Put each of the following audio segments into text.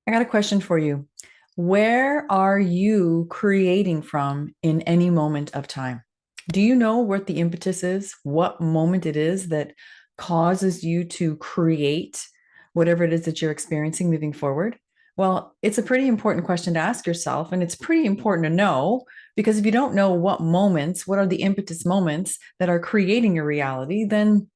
I got a question for you. Where are you creating from in any moment of time? Do you know what the impetus is? What moment it is that causes you to create whatever it is that you're experiencing moving forward? Well, it's a pretty important question to ask yourself, and it's pretty important to know because if you don't know what moments, what are the impetus moments that are creating your reality, then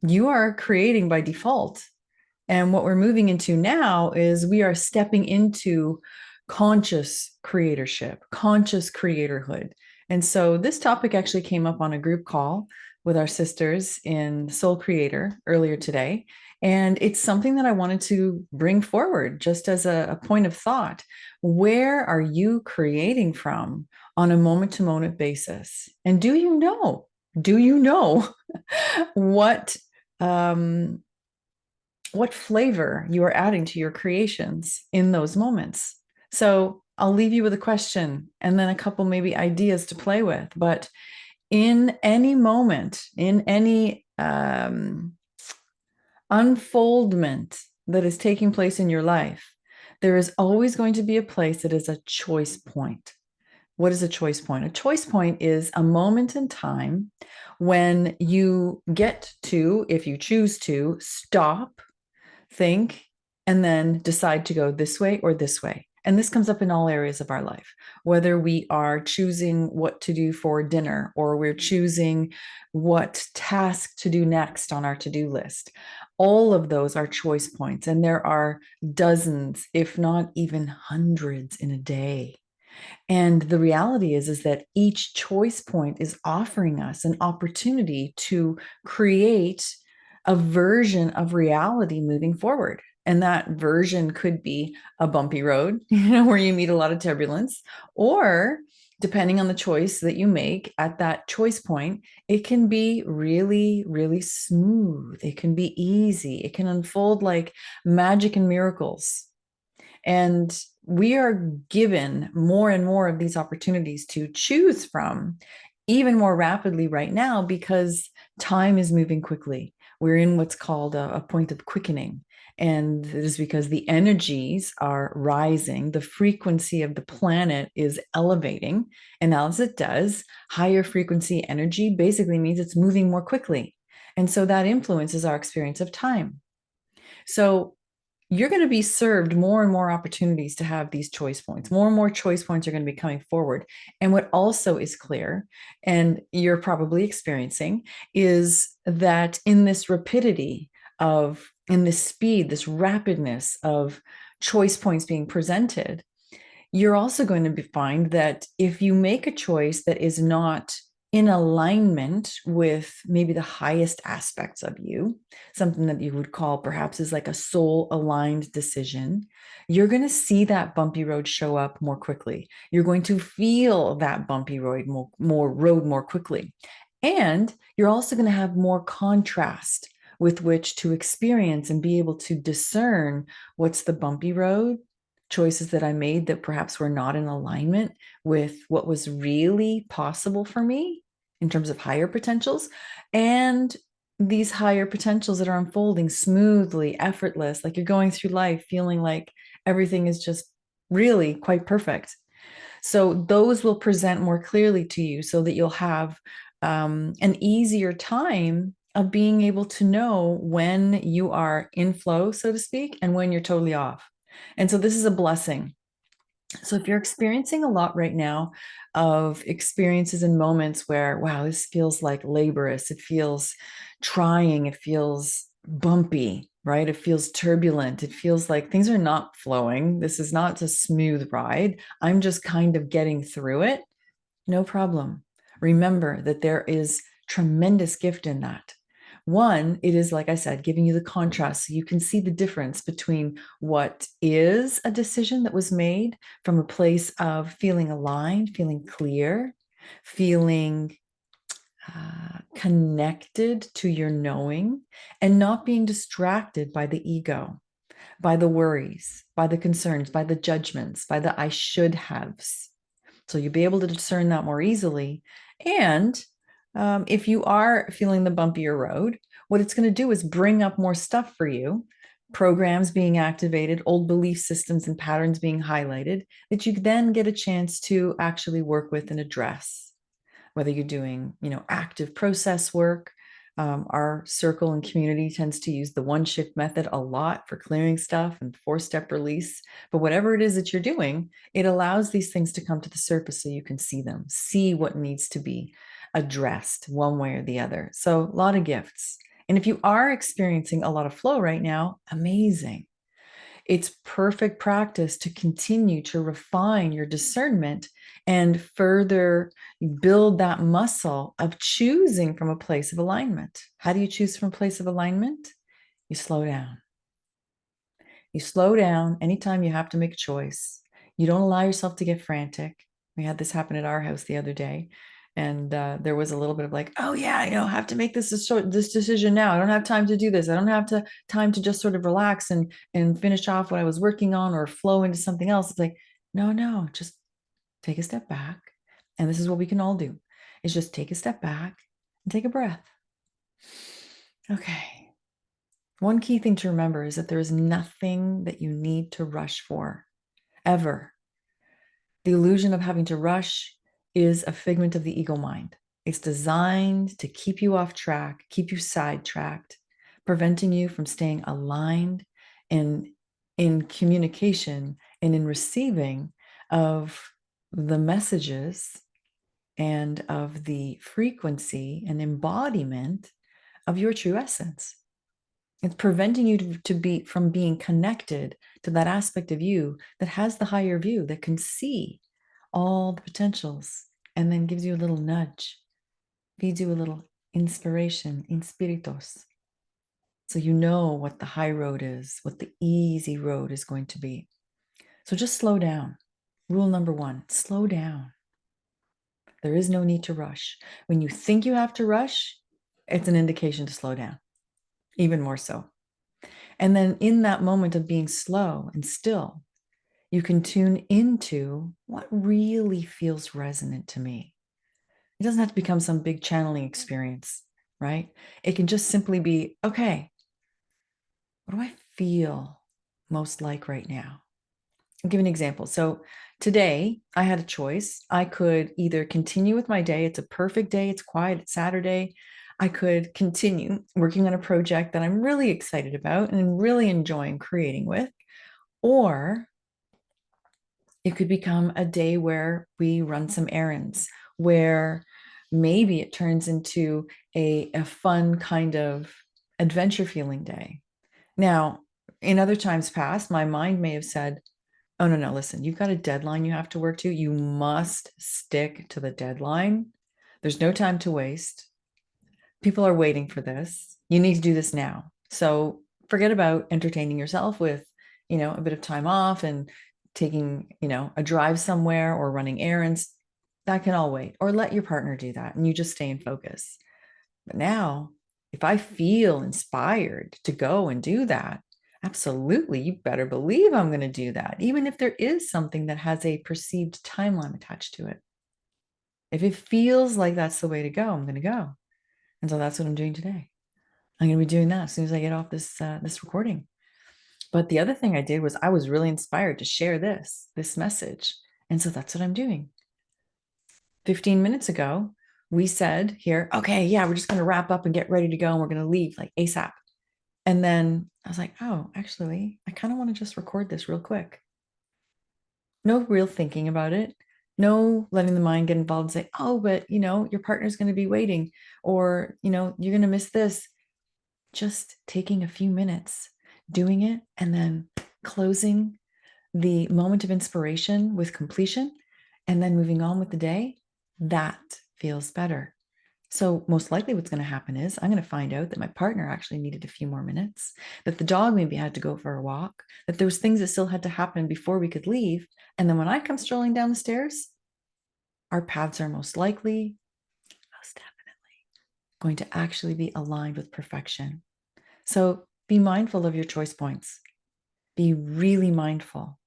you are creating by default. And what we're moving into now is we are stepping into conscious creatorship, conscious creatorhood. And so this topic actually came up on a group call with our sisters in Soul Creator earlier today. And it's something that I wanted to bring forward just as a point of thought. Where are you creating from on a moment to moment basis? And do you know what um, what flavor you are adding to your creations in those moments. So I'll leave you with a question and then a couple maybe ideas to play with. But in any moment, in any unfoldment that is taking place in your life, there is always going to be a place that is a choice point. What is a choice point? A choice point is a moment in time when you get to, if you choose to, stop, think, and then decide to go this way or this way. And this comes up in all areas of our life, whether we are choosing what to do for dinner or we're choosing what task to do next on our to do list. All of those are choice points, and there are dozens, if not even hundreds in a day. And the reality is that each choice point is offering us an opportunity to create a version of reality moving forward. And that version could be a bumpy road, where you meet a lot of turbulence, or depending on the choice that you make at that choice point, it can be really, really smooth. It can be easy. It can unfold like magic and miracles. And we are given more and more of these opportunities to choose from even more rapidly right now because time is moving quickly. We're in what's called a point of quickening. And it is because the energies are rising, the frequency of the planet is elevating. And as it does, higher frequency energy basically means it's moving more quickly. And so that influences our experience of time. So you're going to be served more and more opportunities to have these choice points. More and more choice points are going to be coming forward. And what also is clear, and you're probably experiencing, is that in this rapidity in this speed, this rapidness of choice points being presented, you're also going to find that if you make a choice that is not in alignment with maybe the highest aspects of you, something that you would call perhaps is like a soul aligned decision, you're going to see that bumpy road show up more quickly. You're going to feel that bumpy road more quickly. And you're also going to have more contrast with which to experience and be able to discern what's the bumpy road, choices that I made that perhaps were not in alignment with what was really possible for me in terms of higher potentials, and these higher potentials that are unfolding smoothly, effortless, like you're going through life feeling like everything is just really quite perfect. So those will present more clearly to you so that you'll have an easier time of being able to know when you are in flow, so to speak, and when you're totally off. And so this is a blessing. So if you're experiencing a lot right now of experiences and moments where, wow, this feels like laborious, it feels trying, it feels bumpy, right? It feels turbulent. It feels like things are not flowing. This is not a smooth ride. I'm just kind of getting through it. No problem. Remember that there is tremendous gift in that. One, it is, like I said, giving you the contrast so you can see the difference between what is a decision that was made from a place of feeling aligned, feeling clear, feeling connected to your knowing, and not being distracted by the ego, by the worries, by the concerns, by the judgments, by the I should haves. So you'll be able to discern that more easily. And if you are feeling the bumpier road, what it's going to do is bring up more stuff for you programs being activated, old belief systems and patterns being highlighted that you then get a chance to actually work with and address. Whether you're doing, active process work. Our circle and community tends to use the one shift method a lot for clearing stuff and 4-step release. But whatever it is that you're doing, it allows these things to come to the surface so you can see them, see what needs to be addressed one way or the other. So a lot of gifts. And if you are experiencing a lot of flow right now, amazing. It's perfect practice to continue to refine your discernment and further build that muscle of choosing from a place of alignment. How do you choose from a place of alignment? You slow down. You slow down anytime you have to make a choice. You don't allow yourself to get frantic. We had this happen at our house the other day. And there was a little bit of like, oh yeah, I have to make this decision now. I don't have time to do this. I don't have time to just sort of relax and finish off what I was working on or flow into something else. It's like, no, just take a step back. And this is what we can all do, is just take a step back and take a breath. Okay. One key thing to remember is that there is nothing that you need to rush for, ever. The illusion of having to rush is a figment of the ego mind. It's designed to keep you off track, keep you sidetracked, preventing you from staying aligned and in communication and in receiving of the messages and of the frequency and embodiment of your true essence. It's preventing you to be from being connected to that aspect of you that has the higher view, that can see all the potentials, and then gives you a little nudge, feeds you a little inspiration, inspiritos. So you know what the high road is, what the easy road is going to be. So just slow down. Rule number 1, slow down. There is no need to rush. When you think you have to rush, it's an indication to slow down, even more so. And then in that moment of being slow and still, you can tune into what really feels resonant to me. It doesn't have to become some big channeling experience, right? It can just simply be, okay, what do I feel most like right now? I'll give an example. So today I had a choice. I could either continue with my day. It's a perfect day. It's quiet. It's Saturday. I could continue working on a project that I'm really excited about and really enjoying creating with, or it could become a day where we run some errands, where maybe it turns into a fun kind of adventure feeling day. Now, in other times past, my mind may have said, oh, no, listen, you've got a deadline you have to work to. You must stick to the deadline. There's no time to waste. People are waiting for this. You need to do this now. So forget about entertaining yourself with, a bit of time off and taking, a drive somewhere or running errands. That can all wait. Or let your partner do that and you just stay in focus. But now, if I feel inspired to go and do that, absolutely, you better believe I'm going to do that, even if there is something that has a perceived timeline attached to it. If it feels like that's the way to go, I'm going to go. And so that's what I'm doing today. I'm going to be doing that as soon as I get off this recording. But the other thing I did was I was really inspired to share this message. And so that's what I'm doing. 15 minutes ago, we said here, okay, yeah, we're just going to wrap up and get ready to go. And we're going to leave like ASAP. And then I was like, oh, actually, I kind of want to just record this real quick. No real thinking about it. No letting the mind get involved and say, oh, but your partner's going to be waiting, or, you're going to miss this. Just taking a few minutes, doing it, and then closing the moment of inspiration with completion, and then moving on with the day. That feels better. So most likely what's going to happen is I'm going to find out that my partner actually needed a few more minutes, that the dog maybe had to go for a walk, that there was things that still had to happen before we could leave. And then when I come strolling down the stairs, our paths are most definitely going to actually be aligned with perfection. So be mindful of your choice points. Be really mindful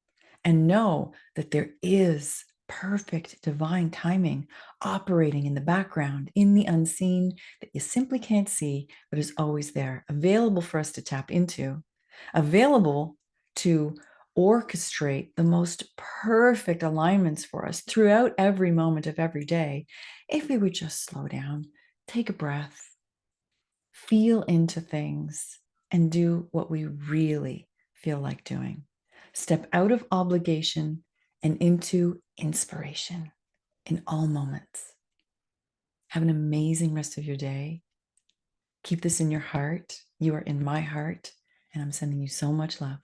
and know that there is perfect divine timing operating in the background, in the unseen, that you simply can't see, but is always there, available for us to tap into. available to orchestrate the most perfect alignments for us throughout every moment of every day if we would just slow down, take a breath, feel into things, and do what we really feel like doing. Step out of obligation and into inspiration in all moments. Have an amazing rest of your day. Keep this in your heart. You are in my heart, and I'm sending you so much love.